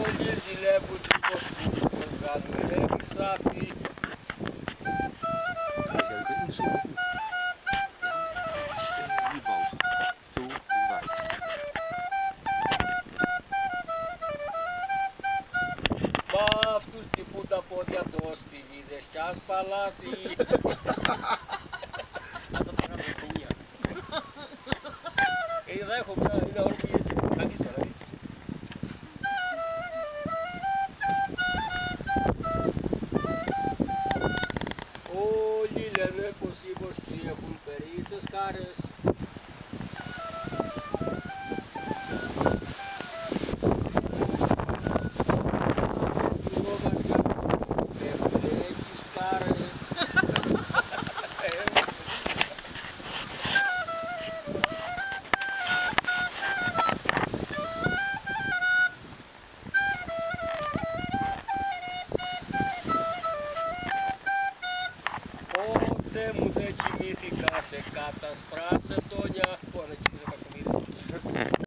Όλοι ζηλεύουν τους υποσκούς που βγάλουν χρυσάφι. Μα αυτούς τυπούν τα πόδια το στη είδες κι ας παλάτι. Είδα έχω μια, είδα όλη έτσι, κάκιστα δηλαδή. Όλοι λένε πως οι βοσκοί έχουν περίσσες χάρες. Έχουν έτσι σκάρες. Πότε μου δεν κοιμήθηκα σε κάτασπρα σε τόνια. Πού να κοιμήθηκα κακομοίρες.